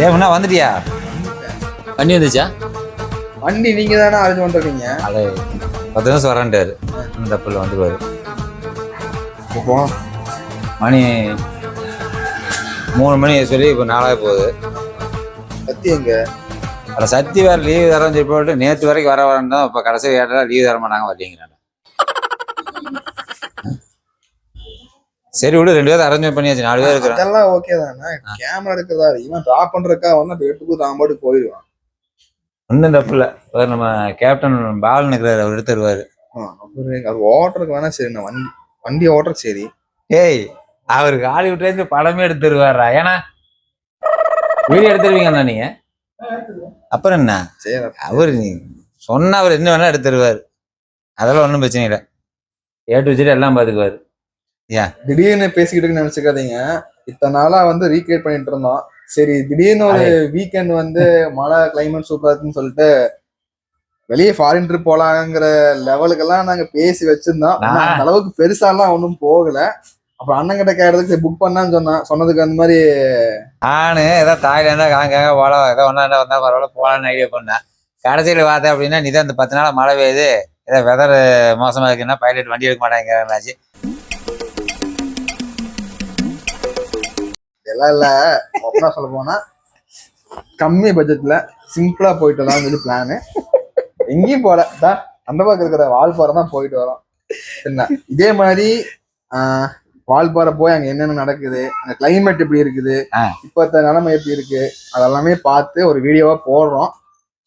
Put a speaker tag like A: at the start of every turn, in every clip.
A: ஏன்னா வந்துட்டியா? வண்டி வந்துச்சா?
B: வண்டி நீங்க தானே அரேஞ்ச் பண்றீங்க.
A: அது 10 நிமிஷம் வரேன்ட்டாரு. இந்த பிள்ளை வந்துருவாரு.
B: இப்போ
A: மணி 3 மணி சொல்லி இப்போ 4 போகுது.
B: சத்தி எங்க?
A: அட சத்தி வேற லீவு தரேன்னு சொல்லி போட்டு நேற்று வரைக்கும் வர வரேன். இப்போ கடைசி கேட்டா லீவு தர மாட்டாங்க வரலீங்கிறாங்க. சரி விடு, 2 பேரும் அரேஞ்ச் பண்ணியாச்சு, 4 பேர் இருக்கிறாங்க.
B: அதெல்லாம் ஓகே தானே. கேமரா எடுக்கிறதா இவன் டிராப் பண்றதுக்கா வந்து அந்த எடுத்துக்கு தான் பாட்டு போயிடுவான்.
A: ஒன்றும் தப்பு இல்லை. நம்ம கேப்டன் பால் நிற்கிறாரு, அவர் எடுத்து தருவாரு.
B: அது ஓட்டுறதுக்கு வேணா சரி, நான் வண்டி ஓட்டுறதுக்கு சரி.
A: ஏய், அவருக்கு ஆளி விட்டு படமே எடுத்து தருவாரா? ஏன்னா வீடியோ எடுத்துருவீங்கண்ணா நீங்க. அப்புறம் என்ன
B: சரி,
A: அவர் நீ சொன்ன அவர் என்ன வேணா எடுத்து தருவாரு. அதெல்லாம் ஒன்றும் பிரச்சனை இல்லை. ஏட்டு வச்சுட்டு எல்லாம் பார்த்துக்குவாரு. ஏன்
B: திடீர்னு பேசிக்கிட்டு நினைச்சுக்காதீங்க. இத்தனை நாளா வந்து ரீக்ரியேட் பண்ணிட்டு இருந்தோம். சரி, திடீர்னு ஒரு வீக்கெண்ட் வந்து மழை கிளைமேட் சூப்பரா இருக்குன்னு சொல்லிட்டு வெளியே ஃபாரின் ட்ரிப் போலாங்கிற லெவலுக்கெல்லாம் நாங்க பேசி வச்சிருந்தோம். அந்த அளவுக்கு பெருசாலாம் ஒன்றும் போகல. அப்புறம் அண்ணன் கிட்ட கேட்டதுக்கு புக் பண்ணான்னு சொன்னதுக்கு அந்த மாதிரி
A: நானு ஏதோ தாய்லாண்டா காங்க போலாம், ஏதோ ஒன்னா வந்தா பரவாயில்ல போலான்னு ஐடியா பண்ணேன். கடைசியில் பார்த்தேன் அப்படின்னா நீ தான் இந்த 10 நாள் மழை பெய்யுது, ஏதோ வெதர் மோசமா இருக்குன்னா பைலட் வண்டி எடுக்க மாட்டாங்கிறாச்சு.
B: எல்லாம் இல்ல, ஒப்பனா சொல்ல போனா கம்மி பட்ஜெட்ல சிம்பிளா போயிட்டு வரலாம்னு சொல்லி பிளானு. எங்கேயும் போல தான் அந்த பக்கம் இருக்கிற வால்பாறை தான் போயிட்டு வரோம். என்ன இதே மாதிரி வால்பாறை போய் அங்க என்னென்ன நடக்குது, அங்க கிளைமேட் எப்படி இருக்குது, இப்பத்த நிலைமை எப்படி இருக்கு, அதெல்லாமே பார்த்து ஒரு வீடியோவா போடுறோம்.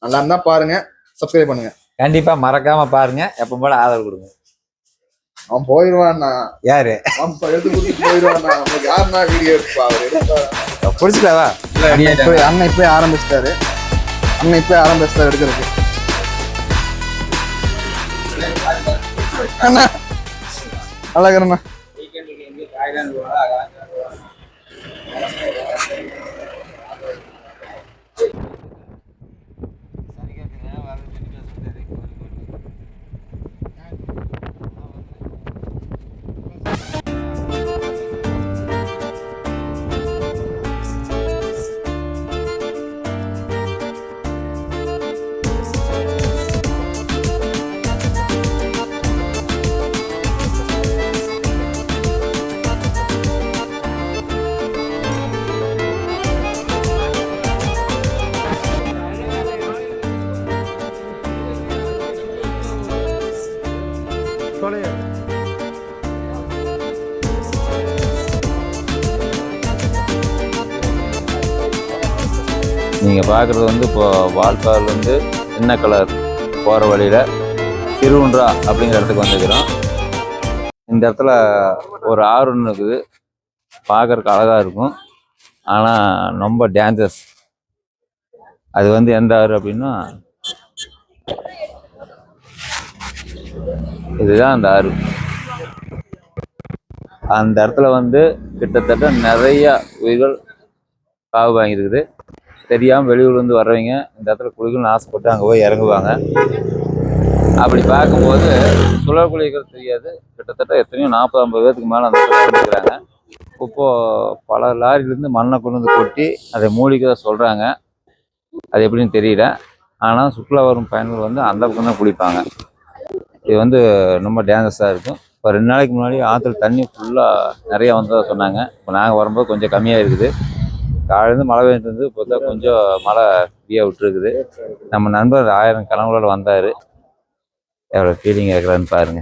B: நல்லா இருந்தா பாருங்க, சப்ஸ்கிரைப் பண்ணுங்க.
A: கண்டிப்பா மறக்காம பாருங்க. எப்ப போல ஆதரவு கொடுங்க.
B: அவன் போயிடுவான்னா
A: யாரு
B: எடுத்து கொடுத்து போயிடுவான்னா, நமக்கு யாருன்னா வீடியோ எடுப்பா அவர்
A: பிடிச்சிட்டாவா?
B: அண்ணன் இப்பவே ஆரம்பிச்சிட்டாரு. அண்ணன் இப்பவே ஆரம்பிச்சிட்டாரு எடுக்கிறதுக்கு. அண்ணா அழகண்ணா
A: நீங்க பாக்குறது வந்து இப்போ வால்பாறைல இருந்து என்ன கலர் போற வழியில திருவுன்றா அப்படிங்கிற இடத்துக்கு வந்துக்கிறோம். இந்த இடத்துல ஒரு ஆறு ஒன்று இருக்குது, பார்க்கறதுக்கு அழகா இருக்கும். ஆனா ரொம்ப டேஞ்சரஸ். அது வந்து எந்த ஆறு அப்படின்னா இதுதான் அந்த ஆறு. அந்த இடத்துல வந்து கிட்டத்தட்ட நிறைய உயிர்கள் காவு வாங்கியிருக்குது. தெரியாமல் வெளியூர்லேருந்து வர்றவங்க இந்த இடத்துல குளிக்கணும்னு ஆசைப்பட்டு அங்கே போய் இறங்குவாங்க. அப்படி பார்க்கும்போது சுழல் குளிக்கிறது தெரியாது. கிட்டத்தட்ட எத்தனையோ 40-50 பேருக்கு மேலே அந்த இடத்துல இறந்துக்கிறாங்க. இப்போது பல லாரியிலேருந்து மண்ணை கொண்டு வந்து கொட்டி அதை மூலிகை சொல்கிறாங்க. அது எப்படின்னு தெரியல. ஆனால் சுற்றுலா வரும் பயணிகள் வந்து அந்த பக்கம் தான் குளிப்பாங்க. இது வந்து ரொம்ப டேஞ்சரஸாக இருக்கும். இப்போ 2 நாளைக்கு முன்னாடி ஆற்றுல தண்ணி ஃபுல்லாக நிறையா வந்ததாக சொன்னாங்க. இப்போ நாங்கள் வரும்போது கொஞ்சம் கம்மியாக இருக்குது. காலையிலேருந்து மழை பெய்ஞ்சிட்டு இருந்து இப்போ தான் கொஞ்சம் மழை ஃப்ரீயாக விட்டுருக்குது. நம்ம நண்பர் 1000 கனவுகளோட வந்தார். எவ்வளோ ஃபீலிங் இருக்கிறான்னு பாருங்க.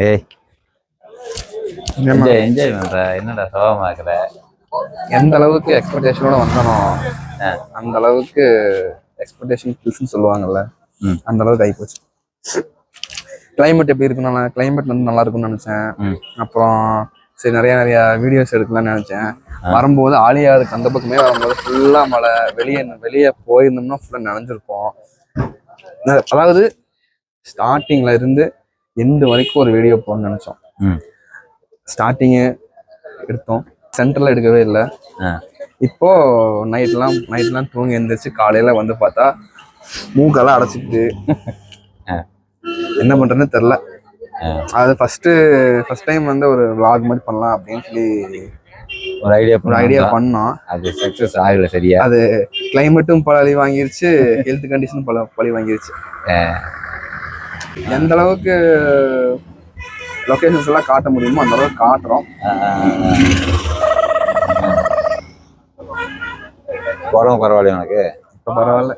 A: ஏய் என்ஜாய் பண்ணுற, என்னடா சோகமாக இருக்கிற?
B: எந்த அளவுக்கு எக்ஸ்பெக்டேஷனோட வந்தனோ அந்த அளவுக்கு எக்ஸ்பெக்டேஷன் சொல்லுவாங்கல்ல, அந்த அளவுக்கு ஆகிப்போச்சு. கிளைமேட் எப்படி இருக்குன்னா, கிளைமேட் வந்து நல்லா இருக்கும்னு நினைச்சேன். அப்புறம் சரி நிறைய வீடியோஸ் எடுக்கலாம்னு நினைச்சேன். வரும்போது ஆலியாருக்கு அந்த பக்கமே வரும்போது ஃபுல்லா மழை. வெளியே போயிருந்தோம்னா ஃபுல்லா நனைஞ்சிருப்போம். அதாவது ஸ்டார்டிங்ல இருந்து எண்டு வரைக்கும் ஒரு வீடியோ போடணும்னு நினைச்சோம். ஸ்டார்டிங்கு எடுத்தோம், சென்டர்ல எடுக்கவே இல்லை. இப்போ நைட்லாம் தூங்கி எழுந்திரிச்சு காலையில வந்து பார்த்தா மூக்கெல்லாம் அடைச்சிட்டு என்ன பண்றேன்னு தெரில. அது ஃபர்ஸ்ட் டைம் வந்து ஒரு vlog மாதிரி பண்ணலாம் அப்படின்னு சொல்லி
A: ஒரு ஐடியா
B: பண்ணோம்.
A: அது சக்சஸ் ஆகல சரியா.
B: அது கிளைமேட்டும் பழி வாங்கிருச்சு, ஹெல்த் கண்டிஷனும் பழி வாங்கிருச்சு. எந்த அளவுக்கு லொகேஷன்ஸ் எல்லாம் காட்ட முடியுமோ அந்த அளவுக்கு காட்டுறோம்.
A: உடம்பு பரவாயில்ல எனக்கு
B: இப்போ பரவாயில்ல.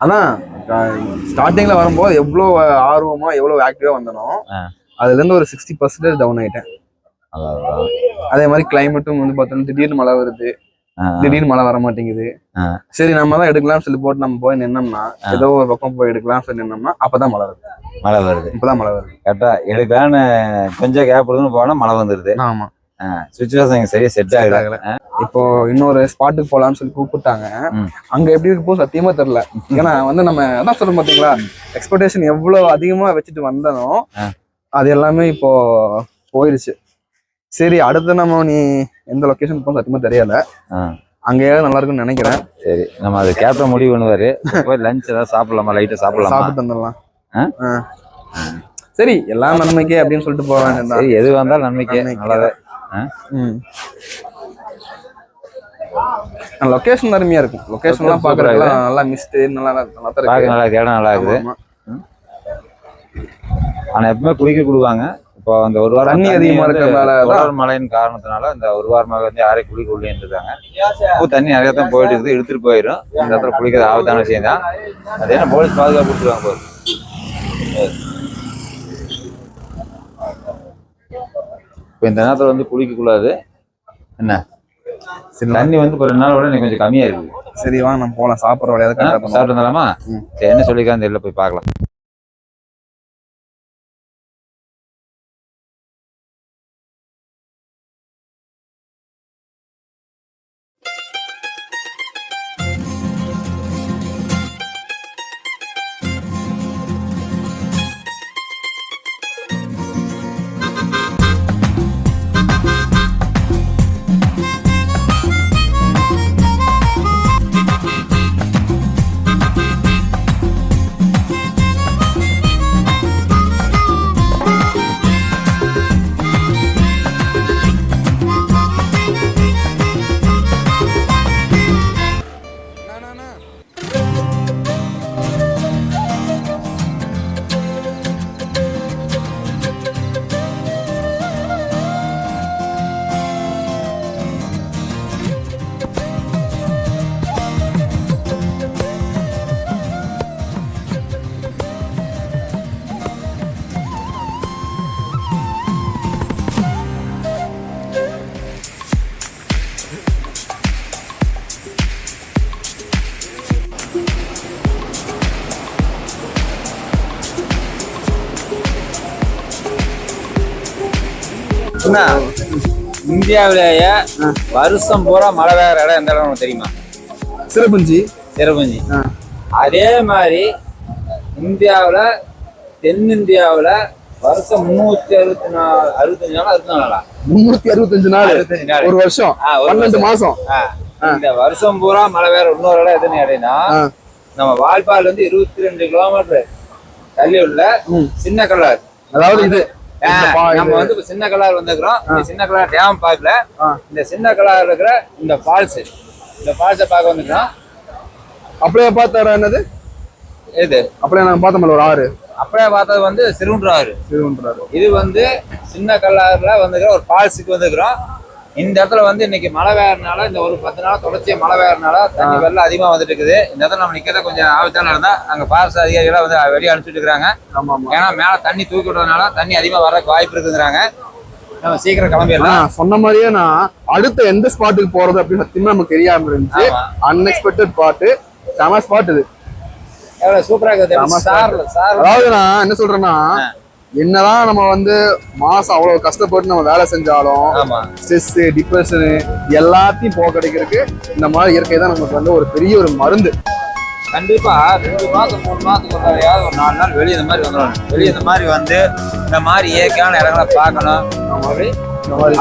B: அதான் ஸ்டார்டிங்ல வரும்போது எவ்வளோ ஆர்வமா எவ்வளோ ஆக்டிவா வந்தனோ அதுல இருந்து ஒரு 60% டவுன் ஆயிட்டேன். அதே மாதிரி கிளைமேட்டும் வந்து பார்த்தோம்னா திடீர்னு மழை வருது, திடீர்னு மழை வர மாட்டேங்குது. சரி நம்ம தான் எடுக்கலாம்னு சொல்லி போட்டு நம்ம போய் நின்னோம்னா ஏதோ ஒரு பக்கம் போய் எடுக்கலாம்னு சொல்லி நின்னோம்னா அப்பதான் மழை வருது. இப்பதான் மழை வருது.
A: கரெக்டா எடுக்கலான்னு கொஞ்சம் கேப் கொடுன்னு போனா மழை வந்துருது.
B: ஆமா,
A: சுச்சுவேஷன் சரியா செட் ஆகல.
B: இப்போ இன்னொரு ஸ்பாட்டுக்கு போலான்னு சொல்லி கூப்பிட்டாங்க. அங்க எப்படி இருக்கப்போ சத்தியமா தெரியல. ஏன்னா வந்து நம்ம அதான் சொல்றோம் பாத்தீங்களா, எக்ஸ்பெக்டேஷன் எவ்வளவு அதிகமா வச்சுட்டு வந்தனோ அது எல்லாமே இப்போ போயிருச்சு. சரி அடுத்து நம்ம நீ எந்த லொகேஷன் போக சத்தியமா தெரியல. அங்கேயே நல்லா இருக்கும்னு நினைக்கிறேன்.
A: சரி நம்ம அது கேப்டன் முடிவு பண்ணுவாரு. போய் லஞ்ச் ஏதாவது சாப்பிடலாமா, லைட்டா சாப்பிட்டு
B: வந்துடலாம். சரி எல்லாம் நன்மைக்கே அப்படின்னு சொல்லிட்டு போக வேண்டாம்.
A: சரி எது வந்தாலும் நன்மைக்கே, நல்லதே.
B: லொகேஷன் அருமையா இருக்கும். லொகேஷன் எல்லாம் பாக்குறதுக்கு நல்லா மிஸ்ட் நல்லா
A: இடம் நல்லா இருக்குது. ஆனா எப்பவுமே குளிக்க கொடுவாங்க. இப்போ அந்த ஒரு வாரம்
B: தண்ணி அதிகமா இருக்கிறதுனால
A: மழையின் காரணத்தினால இந்த ஒரு வாரமாக வந்து யாரையும் குளிக்க உள்ளேன்னு இருக்காங்க. இப்போ தண்ணி நிறைய தான் போயிட்டு இருக்குது, எடுத்துட்டு போயிடும். இந்த இடத்துல குளிக்கிறது ஆபத்தான விஷயம் தான். அதே போலீஸ் பாதுகாப்பு கொடுத்துருவாங்க போது. இப்போ இந்த நேரத்தில் வந்து குளிக்க கூடாது. என்ன தண்ணி வந்து ஒரு 2 நாள் விட கொஞ்சம் கம்மியா இருக்கு.
B: சரி வாங்க நம்ம போகலாம். சாப்பிட்ற வழியாவது
A: சாப்பிட்டு இருந்தாலாமா? சரி என்ன சொல்லிக்கான்னு தெரியல, போய் பார்க்கலாம். இந்தியாவிலேயே வருஷம் பூரா மழை பெய்யற இடம் எந்த இடம் தெரியுமா?
B: சிறப்புஞ்சி.
A: அதே மாதிரி இந்தியாவுல தென்னிந்தியாவுல வருஷம் 365 நாளா
B: 365 நாள் ஒரு வருஷம் 12 மாசம்.
A: இந்த வருஷம் பூரா மழை பெய்யற இன்னொரு இடம் எதுன்னு கேட்டீங்கன்னா நம்ம வால்பால் 22 கிலோமீட்டர் தள்ளி உள்ள சின்ன கல்லார். அதாவது இது நம்ம வந்து சின்ன கல்லார் வந்துக்கிறோம். சின்ன கல்லார் டேம் பார்க்கல, இந்த சின்ன கல்லார் இருக்கிற இந்த ஃபால்ஸ், இந்த ஃபால்ஸை பார்க்க வந்துக்கிறோம்.
B: அப்படியே பார்த்தா என்னது
A: இது?
B: அப்படியே நாங்க பார்த்தோம்ல ஒரு ஆறு.
A: அப்படியே பார்த்தது வந்து சிறுகுன்றாறு. இது வந்து சின்ன கல்லாறுல வந்துக்கிற ஒரு ஃபால்ஸுக்கு வந்துக்கிறோம். இந்த இடத்துல வந்து இன்னைக்கு மழை பெய்யறதுனால, இந்த ஒரு 10 நாள் தொடர்ச்சியா மழை பெய்யறதுனால தண்ணி வெள்ளம் அதிகமா வந்துட்டு இருக்குது. இந்த இடத்துல நம்ம நிக்கிறத கொஞ்சம் ஆபத்தான இருந்தா அங்க ஃபாரஸ்ட் அதிகாரிகளா வந்து வெளியே அனுப்பிச்சுட்டு இருக்காங்க. ஏன்னா மேல தண்ணி தூக்கி விடுறதுனால தண்ணி அதிகமா வர்றதுக்கு வாய்ப்பு இருக்குங்கிறாங்க. நம்ம சீக்கிரம் கிளம்பிடலாம்.
B: சொன்ன மாதிரியே நான் அடுத்த எந்த ஸ்பாட்டுக்கு போறது அப்படின்னு சத்தியமா நமக்கு தெரியாம இருந்துச்சு. அன்எக்ஸ்பெக்டட் ஸ்பாட், செம ஸ்பாட் இது.
A: எவ்வளவு சூப்பரா இருக்குது.
B: அதாவது நான் என்ன சொல்றேன்னா, என்னதான் நம்ம வந்து மாசம் அவ்வளவு கஷ்டப்பட்டு நம்ம வேலை செஞ்சாலும் ஸ்ட்ரெஸ், டிப்ரெஷனு எல்லாத்தையும் போக கிடைக்கிறதுக்கு இந்த மாதிரி இயற்கை தான் நமக்கு வந்து ஒரு பெரிய ஒரு மருந்து.
A: கண்டிப்பா 2 மாசம் 3 மாசத்துக்கு ஒரு 4 நாள் வெளியே இந்த மாதிரி வந்துடணும். வெளியே இந்த மாதிரி வந்து இந்த மாதிரி இயற்கையான இடங்களை பார்க்கணும்.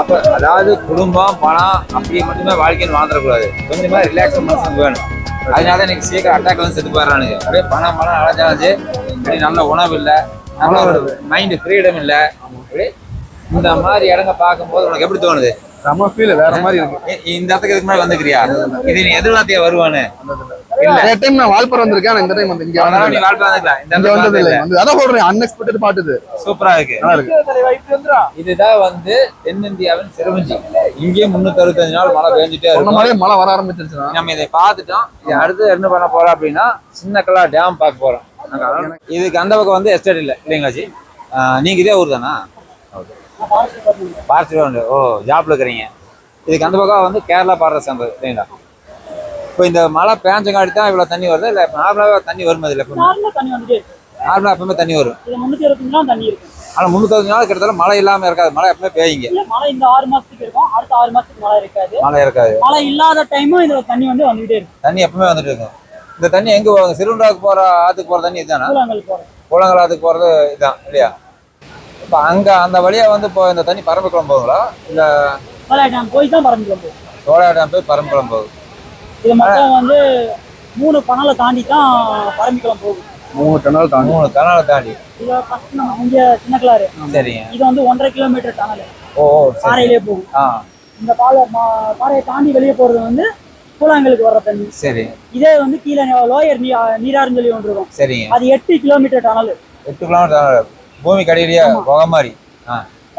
A: அப்ப அதாவது குடும்பம், பணம் அப்படி மட்டுமே வாழ்க்கைன்னு வாழ்ந்துடக்கூடாது. கொஞ்சமா ரிலாக்ஸ் மனசுக்கு வேணும். அதனால இன்னைக்கு சீக்கிரம் அட்டாக் வந்து செத்து போயிடறானுங்க. அப்படியே பணம் அழைச்சாச்சு, இப்படி நல்ல உணவு இல்லை, நல்ல ஒரு மைண்ட் ஃப்ரீடம் இல்லை. இந்த மாதிரி இடங்க பார்க்கும்போது உனக்கு எப்படி தோணுது?
B: செம ஃபீல் வேற மாதிரி இருக்கு.
A: இந்த இடத்துக்கு இதுக்கு முன்னாடி வந்துக்கிறியா? இது நீ எதிர்பார்த்தியா வருவானு?
B: நிறைய டைம் நான் வால்பாறை வந்திருக்கேன், ஆனா இந்த டைம் வந்து இங்க
A: அதனால நீ வாழ்க்கை வந்துக்கலாம். இந்த
B: இங்க
A: இடத்துக்கு
B: வந்தது
A: வந்தது
B: இல்லை. வந்து அதான் சொல்றேன், அன்எக்ஸ்பெக்டட் பாட்டுது.
A: சூப்பரா இருக்கு.
B: நல்லா இருக்கு.
A: இதுதான் வந்து தென்னிந்தியாவின் சிறுவஞ்சி. இங்கேயும் 365 நாள் மழை பெஞ்சிட்டே
B: சொன்ன
A: இருக்கும்.
B: மாதிரி மழை வர ஆரம்பிச்சிருச்சுன்னா
A: நம்ம இதை பார்த்துட்டோம். இது அடுத்து என்ன பண்ண போறோம் அப்படின்னா சின்னக்கலா டேம் பார்க்க போறோம். இதுக்கு அந்த பக்கம் வந்து எஸ்டேட் இல்லை இல்லைங்களா ஜி? நீங்க இதே ஊர் தானா? பார்த்து ஓ ஜாப்ல இருக்கிறீங்க. இதுக்கு அந்த பக்கம் வந்து கேரளா பார்டர் சேர்ந்தது இல்லைங்களா? இப்போ இந்த மழை பேஞ்சங்காடி தான் இவ்வளோ தண்ணி வருது, இல்லை நார்மலாகவே தண்ணி வரும்? அதில் நார்மலாக எப்பவுமே தண்ணி வரும். ஆனால் 360 நாள் கிட்டத்தட்ட மழை இல்லாமல் இருக்காது. மழை எப்பவுமே பெய்யுங்க.
C: மழை இந்த 6 மாசத்துக்கு இருக்கும், அடுத்த 6 மாசத்துக்கு மழை இருக்காது.
A: மழை இருக்காது.
C: மழை இல்லாத டைமும் இதுல தண்ணி வந்து வந்துகிட்டே இருக்கும்.
A: தண்ணி எப்பவுமே வந்துட்டு இருக்கும். இந்த தண்ணி எங்க போவாங்க? சிறுவண்டாவுக்கு போற ஆத்துக்கு போற தண்ணி இதுதானா?
C: கூழாங்கல் போறோம்.
A: கூழாங்கல் ஆத்துக்கு போறது இதுதான் இல்லையா? இப்போ அங்க அந்த வழியா வந்து இப்போ இந்த தண்ணி பரம்பிக்குளம் போகுங்களா? இல்ல
C: சோழா டேம் போய் தான் பரம்பிக்குளம் போகும்.
A: சோழா டேம் போய் பரம்பிக்குளம் போகுது.
C: இது மொத்தம் வந்து 3 பணலை தாண்டி தான் பரம்பிக்குளம் போகும்.
B: 3 டனல் தாண்டி
A: 3 கனாலை தாண்டி.
C: இதை ஃபர்ஸ்ட் நம்ம இங்க சின்னக்கலாறு,
A: சரிங்க.
C: இது வந்து 1.5 கிலோமீட்டர் டனல்
A: ஓ சரி.
C: பாறையிலே போகும்.
A: ஆ
C: இந்த பாறையை தாண்டி வெளியே போறது வந்து கூழாங்கலுக்கு வர்ற தண்ணி.
A: சரி.
C: இதே வந்து கீழே லோயர் நீராறுன்னு சொல்லி ஒன்று இருக்கும்,
A: சரிங்க.
C: அது 8 கிலோமீட்டர் டனல்.
A: 8 கிலோமீட்டர் பூமி கடையிலேயே புகை மாதிரி.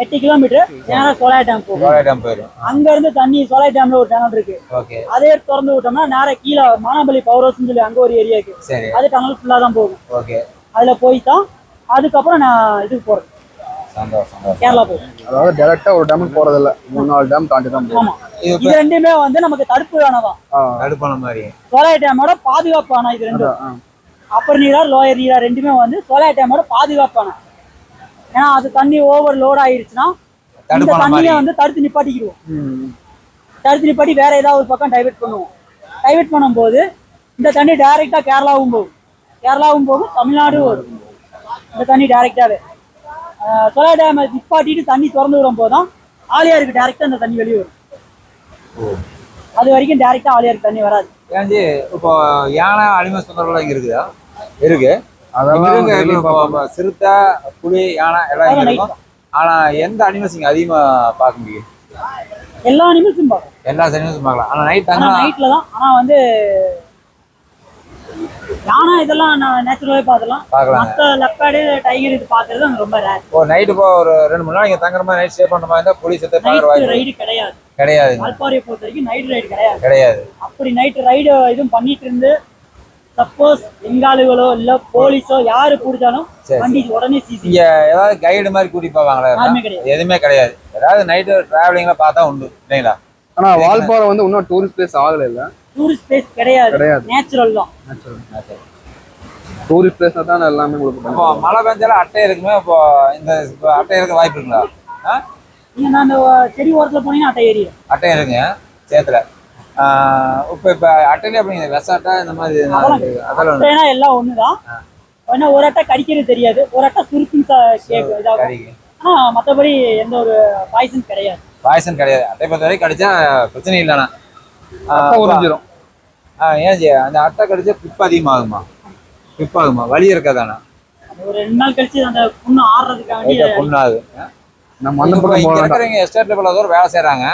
C: 8 கிலோமீட்டர் நேரா சோழா டேம் போகும்.
A: சோழா டேம் போயிடும்.
C: அங்க இருந்து தண்ணி சோழா டேம்ல ஒரு டனல் இருக்கு,
A: ஓகே.
C: அதே திறந்து விட்டோம்னா நேரா கீழே மானாபலி பவர் ஹவுஸ்னு சொல்லி அங்க ஒரு ஏரியா இருக்கு,
A: சரி.
C: அது டனல் ஃபுல்லா தான் போகும்.
A: ஓகே.
C: அதுல போய் தான் அதுக்கப்புறம் நான் இதுக்கு போறேன்,
A: சந்தோஷம்.
C: கேரளா போகும்.
B: அதாவது டைரக்டா ஒரு டேமுக்கு போறது இல்ல, 3-4 டேம் தாண்டி தான் போகும்.
C: ஆமா, இது ரெண்டுமே வந்து நமக்கு தடுப்பு அணைதான்.
A: தடுப்பான மாதிரி.
C: சோழா டேமோட பாதுகாப்பு அணை இது ரெண்டும். அப்பர் நீரார் லோயர் நீரார் ரெண்டுமே வந்து சோழா டேமோட பாதுகாப்பு அணை. ஏன்னா அது தண்ணி ஓவர் லோட் ஆயிருச்சுன்னா இந்த தண்ணியை வந்து தடுத்து நிப்பாட்டிக்கிடுவோம். தடுத்து நிப்பாட்டி வேற ஏதாவது ஒரு பக்கம் டைவெர்ட் பண்ணுவோம். டைவெர்ட் பண்ணும்போது இந்த தண்ணி டைரக்டா கேரளாவும் போகும், கேரளாவும் போகும், தமிழ்நாடும் வரும். இந்த தண்ணி டைரக்டாவே சோழா டேமை நிப்பாட்டிட்டு தண்ணி திறந்து விடும் போதுதான் ஆலியாருக்கு டைரக்டா இந்த தண்ணி வெளியே வரும். அது வரைக்கும் டைரக்டா ஆலியாருக்கு தண்ணி வராது.
A: ஏன்ஜி இப்போ யானை அனிம சுந்தரம்லாம் இங்க இருக்குதா? இருக்கு.
B: அதெல்லாம்
A: சிறுத்தை, புலி, யானை எல்லாம் இங்க இருக்கும். ஆனா எந்த அனிமல்ஸ் இங்க அதிகமா பார்க்க முடியும்?
C: எல்லா அனிமல்ஸும் பார்க்கலாம்,
A: எல்லா அனிமல்ஸும் பார்க்கலாம். ஆனா நைட்
C: ஆனா நைட்ல தான். ஆனா வந்து யானை இதெல்லாம் நான் நேச்சுரலாவே பார்க்கலாம். மற்ற லெப்பர்டு, டைகர் இது பார்க்கறது அது ரொம்ப ரேர்.
A: ஓ நைட் இப்போ ஒரு 2-3 நாள் இங்க தங்குற மாதிரி, நைட் ஸ்டே பண்ற மாதிரி இருந்தா புலி சிறுத்தை பார்க்குற வாய்ப்பு
C: ரைடு கிடையாது.
A: கிடையாது.
C: வால்பாறையை பொறுத்த வரைக்கும் நைட் ரைடு கிடையாது.
A: கிடையாது.
C: அப்படி நைட் ரைடு இதுவும் பண்ணிட்டு இருந்து சப்போஸ் பெங்காலிகளோ இல்ல போலீஸோ யாரு பிடிச்சாலும் வண்டி உடனே சிசி.
A: இங்க ஏதாவது கைடு மாதிரி கூட்டிட்டு போவாங்களா?
C: யாருமே கிடையாது.
A: எதுவுமே கிடையாது. ஏதாவது நைட்டு டிராவலிங்ல பார்த்தா உண்டு இல்லைங்களா?
B: ஆனா வால்பாறை வந்து இன்னும் டூரிஸ்ட் பிளேஸ் ஆகல இல்ல.
C: டூரிஸ்ட் பிளேஸ் கிடையாது, நேச்சுரல் தான்.
B: டூரிஸ்ட் பிளேஸ் தான் எல்லாமே உங்களுக்கு.
A: இப்போ மழை பெஞ்சாலும் அட்டை இருக்குமே. இப்போ இந்த அட்டை இருக்க வாய்ப்பு இருக்குங்களா?
C: நீங்க அந்த செடி ஓரத்துல போனீங்கன்னா அட்டை ஏரியும்.
A: அட்டை இருக்குங்க சேத்துல. இப்போ அட்டையிலே அப்படிங்க விஷ அட்டை இந்த மாதிரி
C: அதெல்லாம் எல்லாம் ஒண்ணுதான். ஏன்னா ஒரு அட்டை கடிக்கிறது தெரியாது, ஒரு அட்டை சுருக்குன்னு இதாகும். ஆனா மற்றபடி எந்த ஒரு பாய்சன் கிடையாது.
A: பாய்சன் கிடையாது. அட்டை பொறுத்த வரைக்கும் கடிச்சா பிரச்சனை இல்லைண்ணா.
B: உறிஞ்சிரும்.
A: ஏன் அந்த அட்டை கடிச்சா பிப்பு அதிகமாகுமா? பிப்பாகுமா? வலி இருக்காதாண்ணா?
C: ஒரு 2 நாள் கழிச்சு அந்த புண்ணு ஆடுறதுக்காக
A: புண்ணாது.
B: நம்ம அந்த பக்கம்
A: இருக்கிறவங்க எஸ்டேட்ல பல தூரம் வேலை செய்யறாங்க.